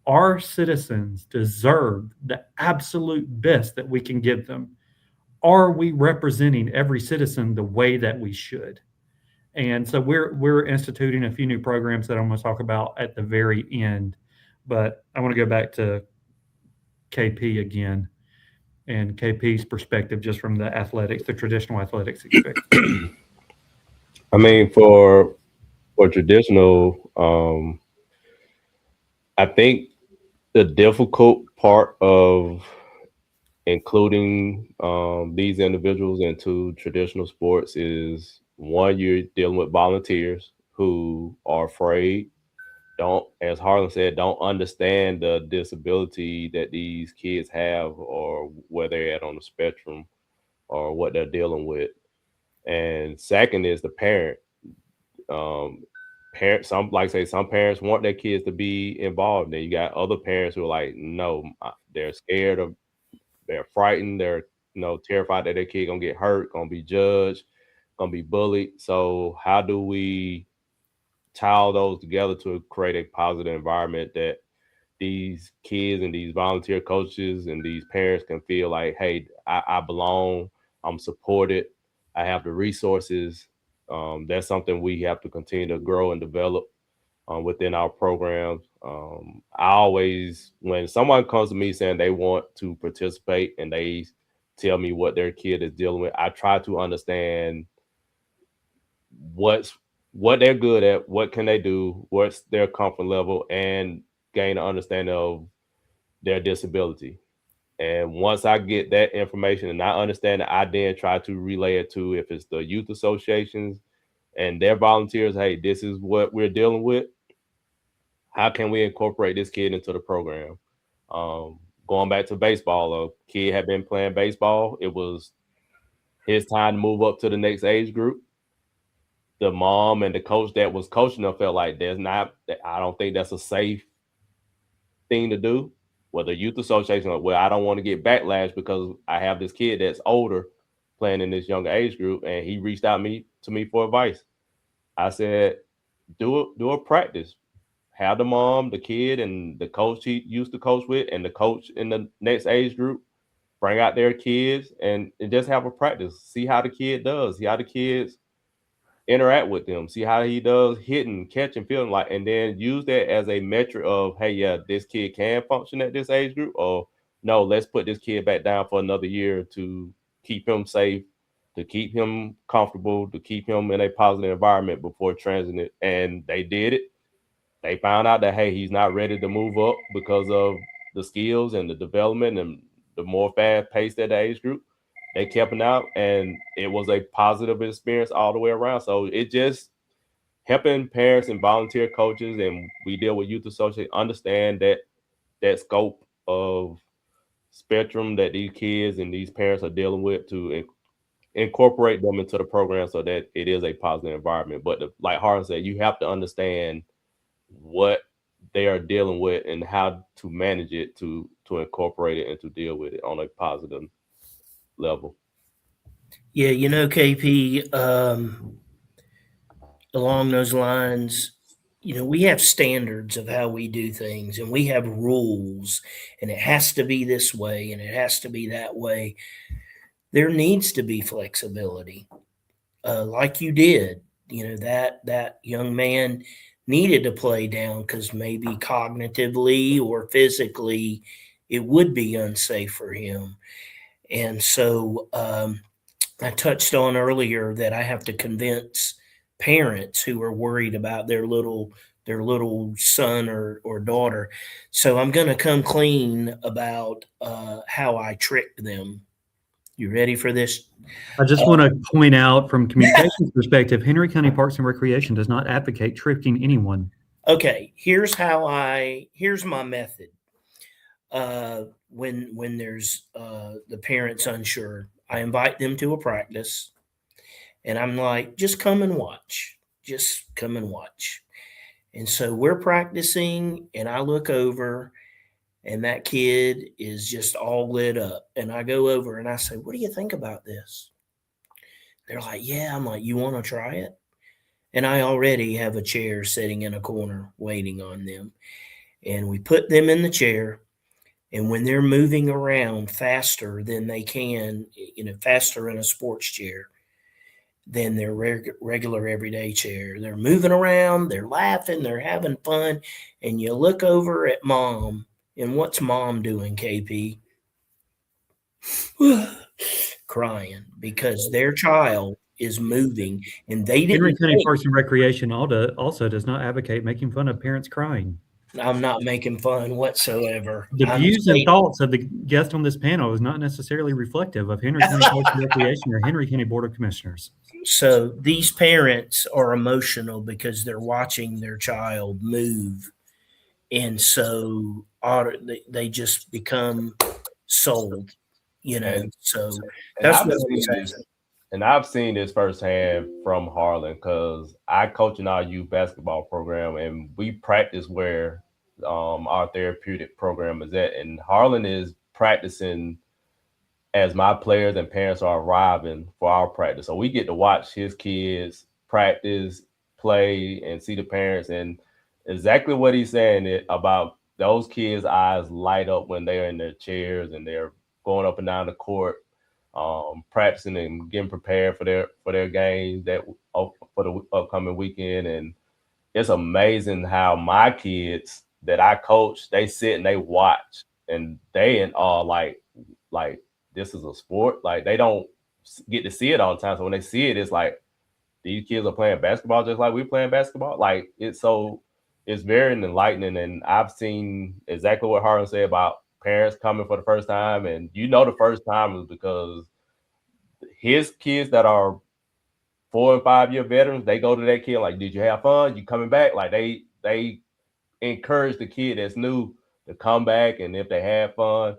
Our citizens deserve the absolute best that we can give them. Are we representing every citizen the way that we should? And so we're instituting a few new programs that I'm going to talk about at the very end. But I want to go back to KP again and KP's perspective just from the athletics, the traditional athletics experience. I mean, for traditional, I think the difficult part of including these individuals into traditional sports is, one, you're dealing with volunteers who are afraid, don't, as Harlan said, don't understand the disability that these kids have or where they're at on the spectrum or what they're dealing with. And second is the parent. Some parents want their kids to be involved. Then you got other parents who are like, no, they're scared of, they're frightened, they're terrified that their kid gonna get hurt, gonna be judged, gonna be bullied. So how do we tie all those together to create a positive environment that these kids and these volunteer coaches and these parents can feel like, hey, I belong, I'm supported, I have the resources. That's something we have to continue to grow and develop within our programs. I always, when someone comes to me saying they want to participate and they tell me what their kid is dealing with, I try to understand what they're good at, what can they do, what's their comfort level, and gain an understanding of their disability. And once I get that information and I understand it, I then try to relay it to, if it's the youth associations and their volunteers, hey, this is what we're dealing with. How can we incorporate this kid into the program? Going back to baseball, a kid had been playing baseball. It was his time to move up to the next age group. The mom and the coach that was coaching them felt like I don't think that's a safe thing to do. Whether youth association, well, I don't want to get backlash because I have this kid that's older playing in this younger age group, and he reached out to me for advice. I said, do a practice. Have the mom, the kid, and the coach he used to coach with, and the coach in the next age group bring out their kids and just have a practice. See how the kid does. See how the kids interact with them. See how he does hitting, catching, feeling like, and then use that as a metric of, hey, yeah, this kid can function at this age group, or no, let's put this kid back down for another year to keep him safe, to keep him comfortable, to keep him in a positive environment before transiting it. And they did it. They found out that, hey, he's not ready to move up because of the skills and the development and the more fast paced at the age group. They kept him out, and it was a positive experience all the way around. So it just helping parents and volunteer coaches, and we deal with youth associates, understand that scope of spectrum that these kids and these parents are dealing with, to incorporate them into the program so that it is a positive environment. But like Harlon said, you have to understand what they are dealing with and how to manage it to incorporate it and to deal with it on a positive level. Yeah, KP, along those lines, we have standards of how we do things, and we have rules, and it has to be this way and it has to be that way. There needs to be flexibility, like you did. That young man needed to play down because maybe cognitively or physically it would be unsafe for him. And so I touched on earlier that I have to convince parents who are worried about their little son or daughter. So I'm going to come clean about how I tricked them. You ready for this? I just want to point out, from communications perspective, Henry County Parks and Recreation does not advocate tricking anyone. Okay, here's my method. When there's the parents unsure, I invite them to a practice, and I'm like, just come and watch. Just come and watch. And so we're practicing, and I look over, and that kid is just all lit up. And I go over and I say, what do you think about this? They're like, yeah. I'm like, you want to try it? And I already have a chair sitting in a corner waiting on them. And we put them in the chair. And when they're moving around faster than they can, faster in a sports chair than their regular everyday chair, they're moving around, they're laughing, they're having fun. And you look over at mom, and what's mom doing, KP? Crying because their child is moving, and they didn't. Henry County Parks and Recreation also does not advocate making fun of parents crying. I'm not making fun whatsoever. The views and thoughts of the guest on this panel is not necessarily reflective of Henry County Parks and Recreation or Henry County Board of Commissioners. So these parents are emotional because they're watching their child move, and so they just become sold, So that's what I'm saying. And I've seen this firsthand from Harlon, because I coach in our youth basketball program, and we practice where our therapeutic program is at. And Harlon is practicing as my players and parents are arriving for our practice. So we get to watch his kids practice, play, and see the parents. And exactly what he's saying about those kids' eyes light up when they're in their chairs and they're going up and down the court, practicing and getting prepared for their games for the upcoming weekend. And it's amazing how my kids that I coach, they sit and they watch, and they in awe, like this is a sport. Like, they don't get to see it all the time. So when they see it, it's like these kids are playing basketball just like we playing basketball. Like, it's very enlightening. And I've seen exactly what Harlon said about parents coming for the first time. And the first time is because his kids that are 4 and 5 year veterans, they go to that kid like, did you have fun? You coming back? Like they encourage the kid that's new to come back, and if they have fun,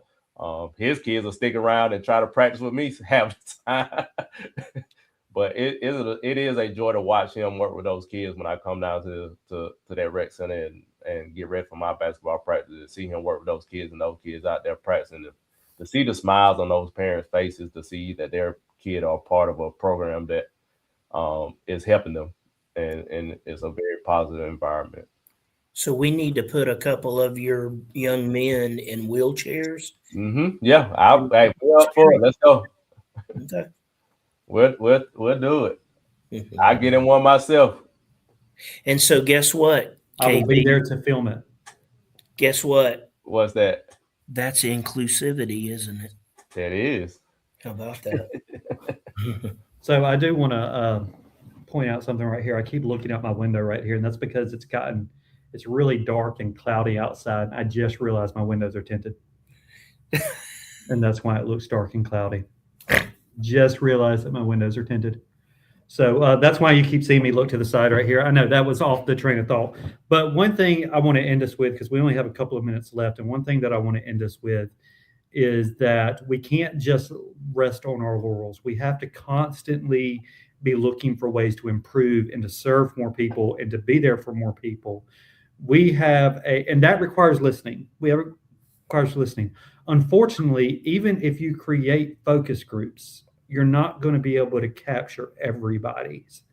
his kids will stick around and try to practice with me half the time. But it is a joy to watch him work with those kids when I come down to that rec center and get ready for my basketball practice, to see him work with those kids and those kids out there practicing, to see the smiles on those parents' faces, to see that their kid are part of a program that is helping them, and it's a very positive environment. So we need to put a couple of your young men in wheelchairs. Yeah, hey, we're up for it. Let's go. Okay. We'll do it. I get in one myself. And so guess what? I will be KB? there to film it. Guess what? What's that? That's inclusivity, isn't it? That is. How about that? So I do want to point out something right here. I keep looking out my window right here, and that's because it's really dark and cloudy outside. I just realized my windows are tinted. And that's why it looks dark and cloudy. Just realized that my windows are tinted. So that's why you keep seeing me look to the side right here. I know that was off the train of thought. But one thing I want to end us with, because we only have a couple of minutes left, and one thing that I want to end us with is that we can't just rest on our laurels. We have to constantly be looking for ways to improve and to serve more people and to be there for more people. And that requires listening. Requires listening. Unfortunately, even if you create focus groups, you're not going to be able to capture everybody's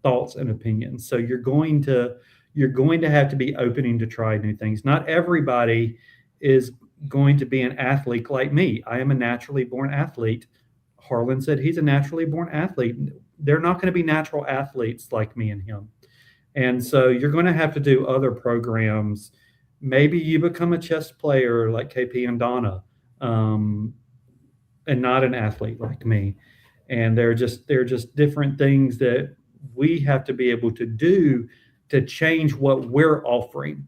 thoughts and opinions. So you're going to have to be opening to try new things. Not everybody is going to be an athlete like me. I am a naturally born athlete. Harlon said he's a naturally born athlete. They're not going to be natural athletes like me and him. And so you're going to have to do other programs. Maybe you become a chess player like KP and Donna, and not an athlete like me. And they're just different things that we have to be able to do to change what we're offering.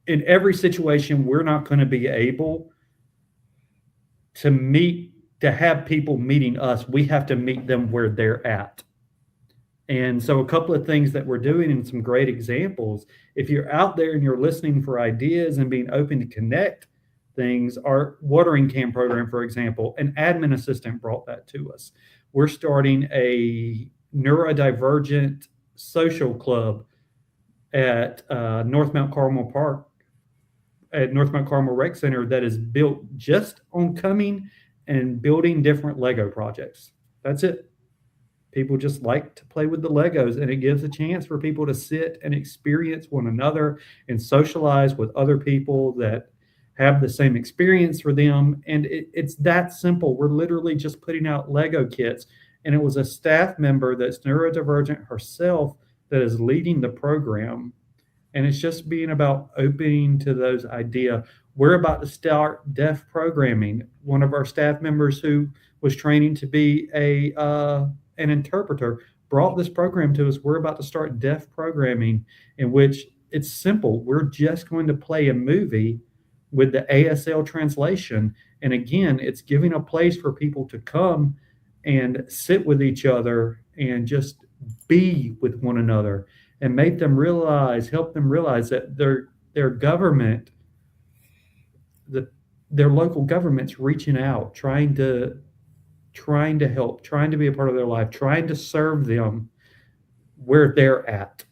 In every situation, we're not going to be able to have people meeting us. We have to meet them where they're at. And so a couple of things that we're doing, and some great examples, if you're out there and you're listening for ideas and being open to connect things, our watering can program, for example, an admin assistant brought that to us. We're starting a neurodivergent social club at North Mount Carmel Park, at North Mount Carmel Rec Center, that is built just on coming and building different Lego projects. That's it. People just like to play with the Legos, and it gives a chance for people to sit and experience one another and socialize with other people that have the same experience for them. And it's that simple. We're literally just putting out Lego kits. And it was a staff member that's neurodivergent herself that is leading the program. And it's just being about opening to those ideas. We're about to start deaf programming. One of our staff members who was training to be an interpreter brought this program to us. We're about to start deaf programming, in which it's simple. We're just going to play a movie with the ASL translation. And again, it's giving a place for people to come and sit with each other and just be with one another, and help them realize that their government, their local government's reaching out, trying to help, trying to be a part of their life, trying to serve them where they're at.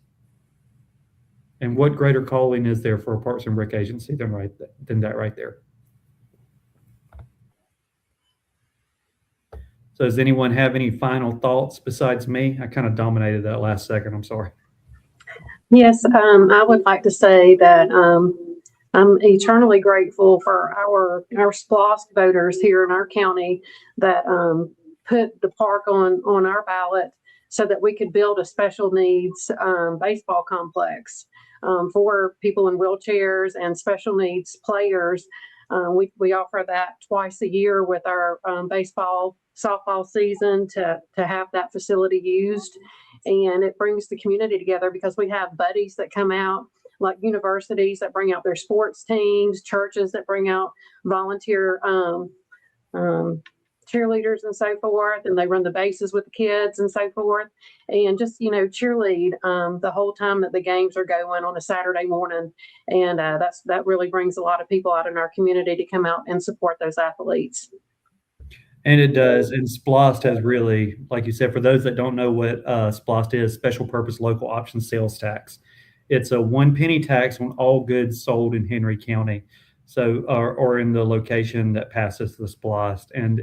And what greater calling is there for a Parks and Rec agency than that right there? So does anyone have any final thoughts besides me? I kind of dominated that last second. I'm sorry. Yes, I would like to say that I'm eternally grateful for our SPLOST voters here in our county that put the park on our ballot so that we could build a special needs baseball complex for people in wheelchairs and special needs players. We offer that twice a year with our baseball, softball season to have that facility used. And it brings the community together because we have buddies that come out, like universities that bring out their sports teams, churches that bring out volunteer cheerleaders and so forth, and they run the bases with the kids and so forth, and just, cheerlead the whole time that the games are going on a Saturday morning. And that really brings a lot of people out in our community to come out and support those athletes. And it does. And SPLOST has really, like you said, for those that don't know what SPLOST is, Special Purpose Local Option Sales Tax. It's a 1 penny tax on all goods sold in Henry County, so or in the location that passes the SPLOST. And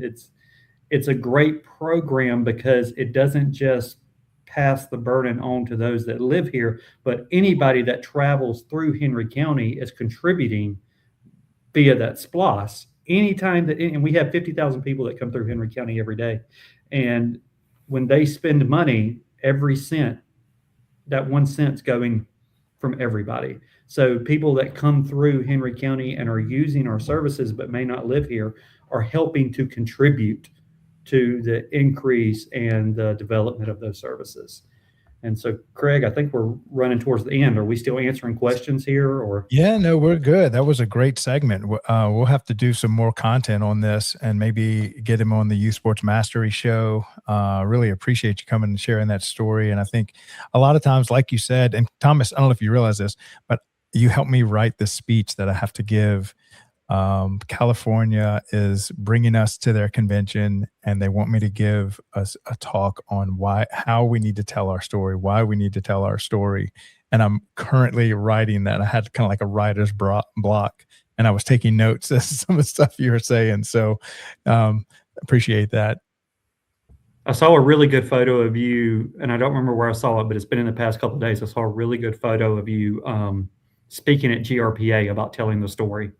it's a great program because it doesn't just pass the burden on to those that live here, but anybody that travels through Henry County is contributing via that SPLOST. Anytime that, and we have 50,000 people that come through Henry County every day. And when they spend money, every cent, that 1 cent's going from everybody. So people that come through Henry County and are using our services but may not live here are helping to contribute to the increase and the development of those services. And so, Craig, I think we're running towards the end. Are we still answering questions here, or? Yeah, no, we're good. That was a great segment. We'll have to do some more content on this and maybe get him on the Youth Sports Mastery show. Really appreciate you coming and sharing that story. And I think a lot of times, like you said, and Thomas, I don't know if you realize this, but you helped me write this speech that I have to give. California is bringing us to their convention, and they want me to give us a talk on how we need to tell our story, why we need to tell our story. And I'm currently writing that. I had kind of like a writer's block, and I was taking notes as some of the stuff you were saying. So appreciate that. I saw a really good photo of you, and I don't remember where I saw it, but it's been in the past couple of days. I saw a really good photo of you speaking at GRPA about telling the story.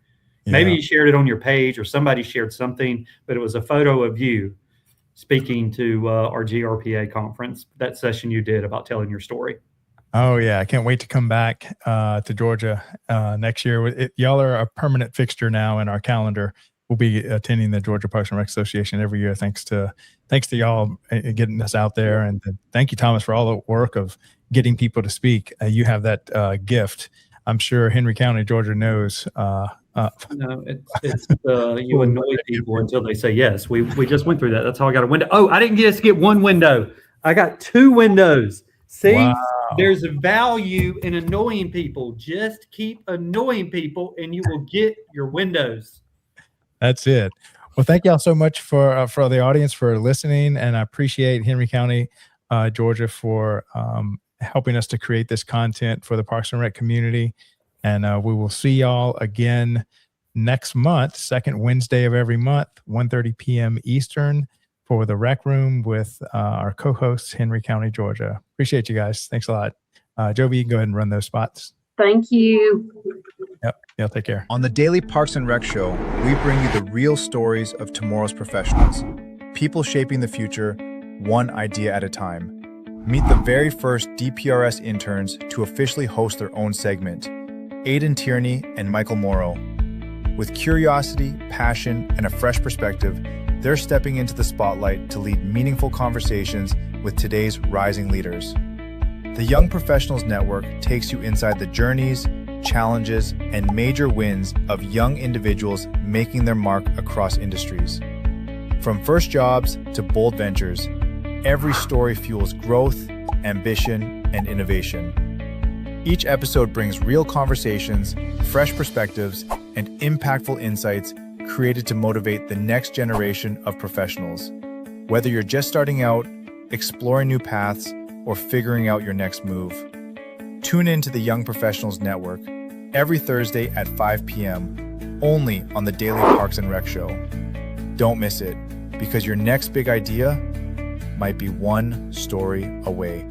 Yeah. Maybe you shared it on your page, or somebody shared something, but it was a photo of you speaking to our GRPA conference, that session you did about telling your story. Oh, yeah. I can't wait to come back to Georgia next year. Y'all are a permanent fixture now in our calendar. We'll be attending the Georgia Parks and Rec Association every year. Thanks to y'all getting us out there. And thank you, Thomas, for all the work of getting people to speak. You have that gift. I'm sure Henry County, Georgia knows. No, it's you annoy people until they say yes. We just went through that. That's how I got a window. Oh, I didn't just get one window. I got 2 windows. See, wow. There's a value in annoying people. Just keep annoying people and you will get your windows. That's it. Well, thank y'all so much for the audience for listening. And I appreciate Henry County, Georgia for helping us to create this content for the Parks and Rec community. And we will see y'all again next month, second Wednesday of every month, 1:30 p.m. Eastern, for the Rec Room with our co-hosts, Henry County, Georgia. Appreciate you guys. Thanks a lot. Jovi, you can go ahead and run those spots. Thank you. Yep. Yeah, take care. On the Daily Parks and Rec Show, we bring you the real stories of tomorrow's professionals. People shaping the future, one idea at a time. Meet the very first DPRS interns to officially host their own segment. Aidan Tierney and Michael Morrow. With curiosity, passion, and a fresh perspective, they're stepping into the spotlight to lead meaningful conversations with today's rising leaders. The Young Professionals Network takes you inside the journeys, challenges, and major wins of young individuals making their mark across industries. From first jobs to bold ventures, every story fuels growth, ambition, and innovation. Each episode brings real conversations, fresh perspectives, and impactful insights created to motivate the next generation of professionals. Whether you're just starting out, exploring new paths, or figuring out your next move. Tune in to the Young Professionals Network every Thursday at 5 p.m. only on the Daily Parks and Rec Show. Don't miss it, because your next big idea might be one story away.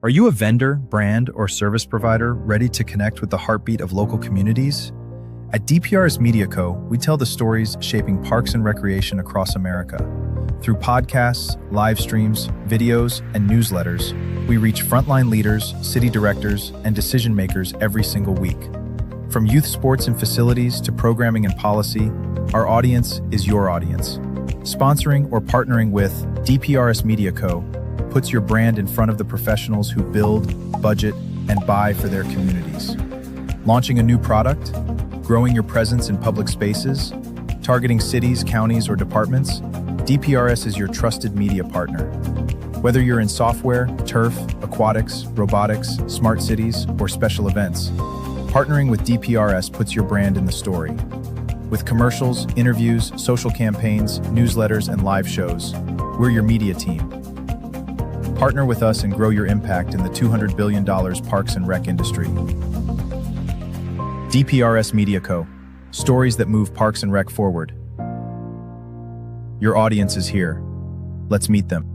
Are you a vendor, brand, or service provider ready to connect with the heartbeat of local communities? At DPRS Media Co., we tell the stories shaping parks and recreation across America. Through podcasts, live streams, videos, and newsletters, we reach frontline leaders, city directors, and decision makers every single week. From youth sports and facilities to programming and policy, our audience is your audience. Sponsoring or partnering with DPRS Media Co. puts your brand in front of the professionals who build, budget, and buy for their communities. Launching a new product, growing your presence in public spaces, Targeting cities, counties, or departments, DPRS is your trusted media partner. Whether you're in software, turf, aquatics, robotics, smart cities, or special events, partnering with DPRS puts your brand in the story. With commercials, interviews, social campaigns, newsletters, and live shows, we're your media team. Partner with us and grow your impact in the $200 billion Parks and Rec industry. DPRS Media Co. Stories that move Parks and Rec forward. Your audience is here. Let's meet them.